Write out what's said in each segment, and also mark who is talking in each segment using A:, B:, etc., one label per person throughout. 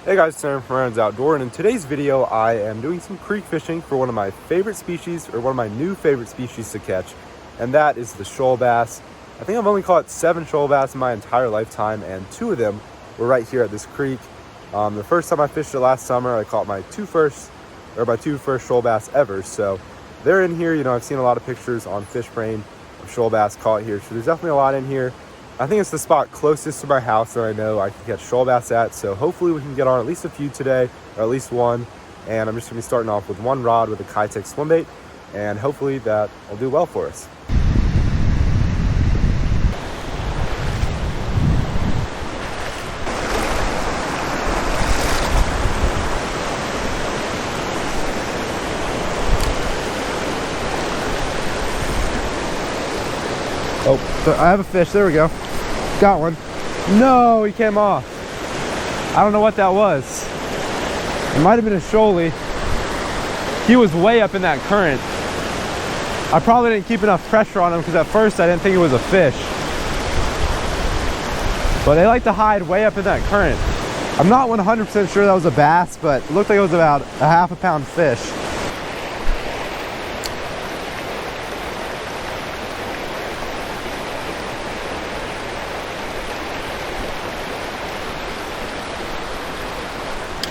A: Hey guys, it's Aaron from Aaron's Outdoor, and in today's video I am doing some creek fishing for one of my favorite species, or one of my new favorite species to catch, and that is the shoal bass. I think I've only caught 7 shoal bass in my entire lifetime, and 2 of them were right here at this creek. The first time I fished it last summer, I caught my two first shoal bass ever, so they're in here. You know, I've seen a lot of pictures on Fish Brain of shoal bass caught here, so there's definitely a lot in here. I think it's the spot closest to my house that I know I can catch shoal bass at, so hopefully we can get on at least a few today, or at least one. And I'm just going to be starting off with one rod with a Keitech Swimbait, and hopefully that will do well for us. Oh, I have a fish. There we go. Got one. No, he came off. I don't know what that was. It might have been a shoalie. He was way up in that current. I probably didn't keep enough pressure on him because at first I didn't think it was a fish. But they like to hide way up in that current. I'm not 100% sure that was a bass, but it looked like it was about a ½ pound fish.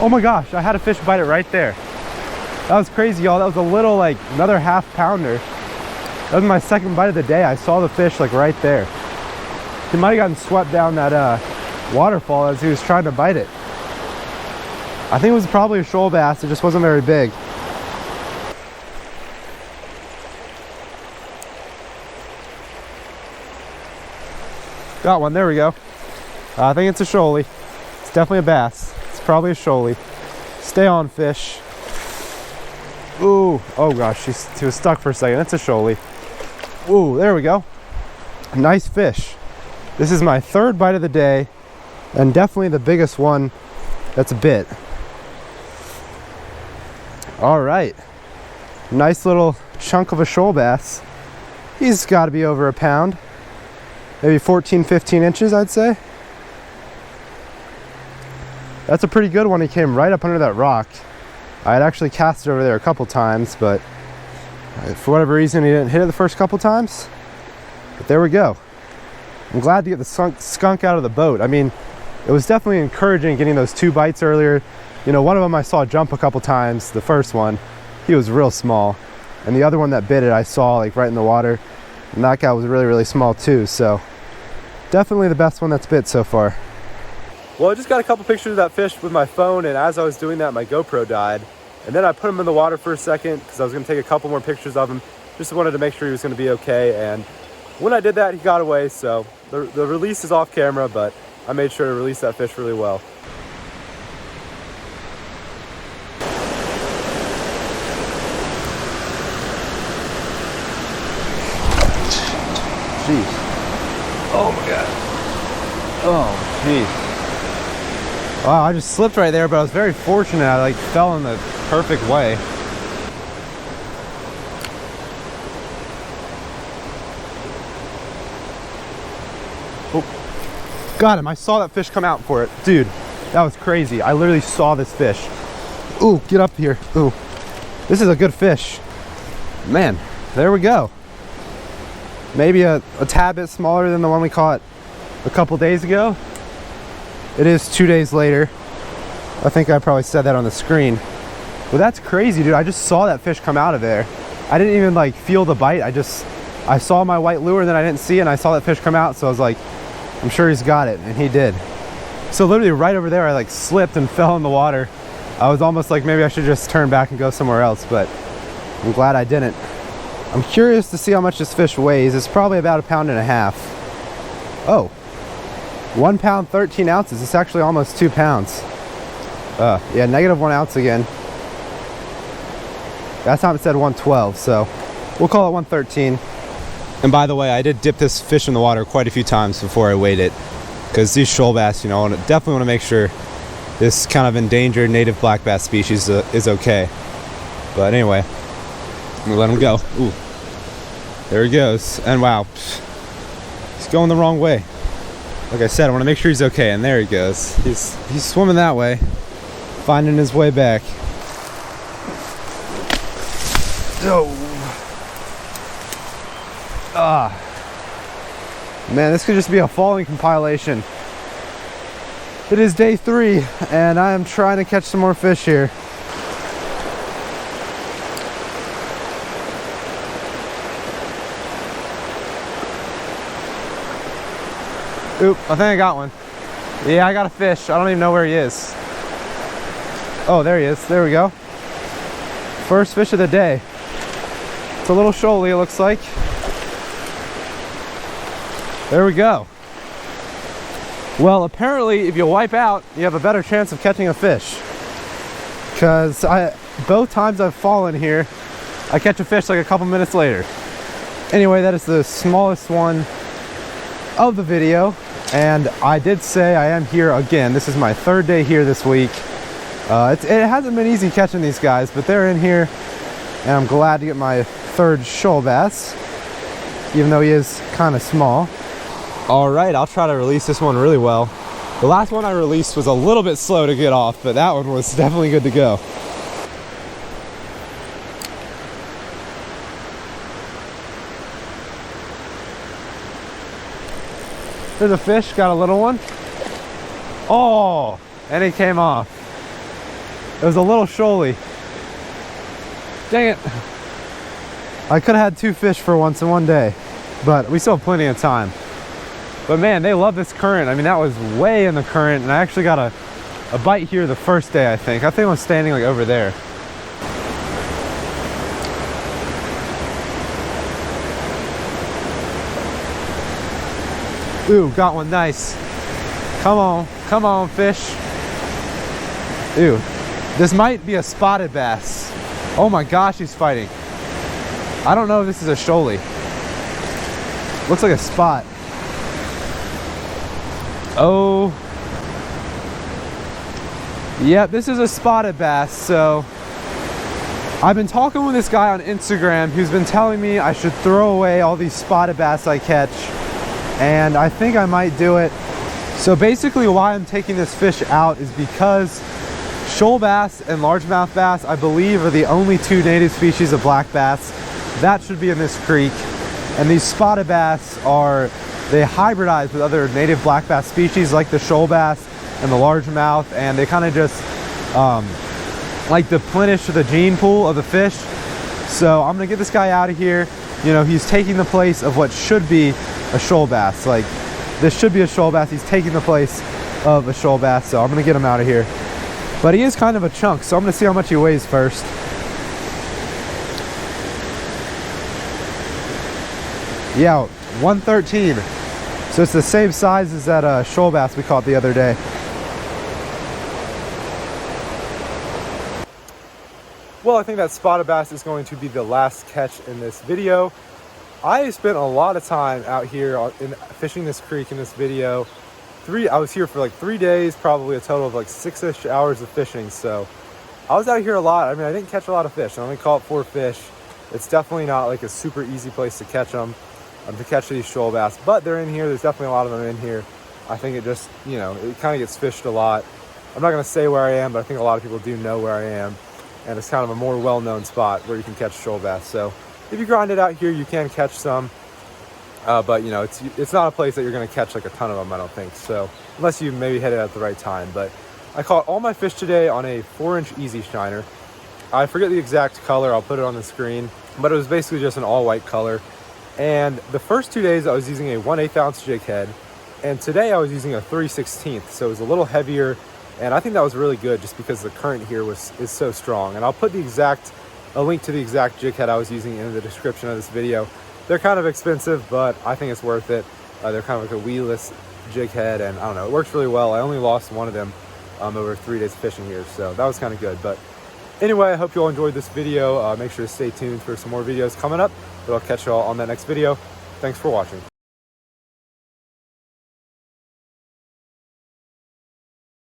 A: Oh my gosh, I had a fish bite it right there. That was crazy, y'all. That was a little, like, another ½ pounder. That was my second bite of the day. I saw the fish, like, right there. He might have gotten swept down that waterfall as he was trying to bite it. I think it was probably a shoal bass. It just wasn't very big. Got one. There we go. I think it's a shoalie. It's definitely a bass. Probably a shoalie. Stay on, fish. Ooh, oh gosh, he was stuck for a second. It's a shoalie. Ooh, there we go. Nice fish. This is my 3rd bite of the day, and definitely the biggest one that's bit. All right, nice little chunk of a shoal bass. He's got to be over a pound, maybe 14-15 inches, I'd say. That's a pretty good one. He came right up under that rock. I had actually cast it over there a couple times, but for whatever reason he didn't hit it the first couple times. But there we go. I'm glad to get the skunk out of the boat. I mean, it was definitely encouraging getting those 2 bites earlier. You know, one of them I saw jump a couple times. The first one, he was real small. And the other one that bit it, I saw like right in the water. And that guy was really, really small too. So definitely the best one that's bit so far. Well, I just got a couple pictures of that fish with my phone, and as I was doing that, my GoPro died. And then I put him in the water for a second because I was going to take a couple more pictures of him. Just wanted to make sure he was going to be okay. And when I did that, he got away. So the release is off camera, but I made sure to release that fish really well. Jeez. Oh my God. Oh, jeez. Wow, I just slipped right there, but I was very fortunate. I like fell in the perfect way. Oh, got him. I saw that fish come out for it. Dude, that was crazy. I literally saw this fish. Ooh, get up here. Ooh, this is a good fish. Man, there we go. Maybe a tad bit smaller than the one we caught a couple days ago. It is 2 days later. I think I probably said that on the screen. But that's crazy, dude. I just saw that fish come out of there. I didn't even like feel the bite. I saw my white lure and then I didn't see it, and I saw that fish come out, so I was like, I'm sure he's got it, and he did. So literally right over there, I like slipped and fell in the water. I was almost like maybe I should just turn back and go somewhere else, but I'm glad I didn't. I'm curious to see how much this fish weighs. It's probably about 1.5 pounds. Oh. 1 pound 13 ounces. It's actually almost 2 pounds. Yeah, -1 ounce again. That time it said 112, so we'll call it 113. And by the way, I did dip this fish in the water quite a few times before I weighed it, because these shoal bass, you know, definitely want to make sure this kind of endangered native black bass species is okay. But anyway, I'm gonna let him go. Ooh, there he goes. And wow, he's going the wrong way. Like I said, I want to make sure he's okay, and there he goes. He's swimming that way. finding his way back. Oh. Man, this could just be a falling compilation. It is day 3, and I am trying to catch some more fish here. Oop, I think I got one. Yeah, I got a fish. I don't even know where he is. Oh, there he is. There we go. First fish of the day. It's a little shoaly, it looks like. There we go. Well, apparently, if you wipe out, you have a better chance of catching a fish. Because both times I've fallen here, I catch a fish like a couple minutes later. Anyway, that is the smallest one of the video. And I did say I am here again. This is my 3rd day here this week. It hasn't been easy catching these guys, but they're in here, and I'm glad to get my 3rd shoal bass, even though he is kind of small. All right, I'll try to release this one really well. The last one I released was a little bit slow to get off, but that one was definitely good to go. There's a fish, got a little one. Oh, and he came off. It was a little shoaly. Dang it. I could have had 2 fish for once in one day, but we still have plenty of time. But man, they love this current. I mean, that was way in the current, and I actually got a bite here the first day, I think. I think I was standing like over there. Ooh, got one, nice. Come on, fish. Ew, this might be a spotted bass. Oh my gosh, he's fighting. I don't know if this is a shoaly. Looks like a spot. Oh. Yep, this is a spotted bass. So I've been talking with this guy on Instagram who's been telling me I should throw away all these spotted bass I catch. And I think I might do it. So basically why I'm taking this fish out is because shoal bass and largemouth bass, I believe, are the only 2 native species of black bass that should be in this creek. And these spotted bass they hybridize with other native black bass species like the shoal bass and the largemouth, and they kind of just like deplenish the gene pool of the fish. So I'm gonna get this guy out of here. You know, he's taking the place of what should be a shoal bass. Like, this should be a shoal bass. He's taking the place of a shoal bass, so I'm gonna get him out of here. But he is kind of a chunk, so I'm gonna see how much he weighs first. Yeah, 113. So it's the same size as that shoal bass we caught the other day. Well, I think that spotted bass is going to be the last catch in this video. I spent a lot of time out here fishing this creek in this video. I was here for like 3 days, probably a total of like 6-ish hours of fishing. So I was out here a lot. I mean, I didn't catch a lot of fish. I only caught 4 fish. It's definitely not like a super easy place to catch them, to catch these shoal bass, but they're in here. There's definitely a lot of them in here. I think it just, you know, it kind of gets fished a lot. I'm not going to say where I am, but I think a lot of people do know where I am. And it's kind of a more well-known spot where you can catch shoal bass. So if you grind it out here, you can catch some. But you know, it's not a place that you're going to catch like a ton of them, I don't think. So unless you maybe hit it at the right time. But I caught all my fish today on a 4-inch Easy Shiner. I forget the exact color. I'll put it on the screen. But it was basically just an all-white color. And the first 2 days I was using a 1/8 ounce jig head. And today I was using a 3/16. So it was a little heavier. And I think that was really good just because the current here is so strong. And I'll put a link to the exact jig head I was using in the description of this video. They're kind of expensive, but I think it's worth it. They're kind of like a weedless jig head, and I don't know, it works really well. I only lost one of them over 3 days fishing here, so that was kind of good. But anyway, I hope you all enjoyed this video. Make sure to stay tuned for some more videos coming up, but I'll catch you all on that next video. Thanks for watching.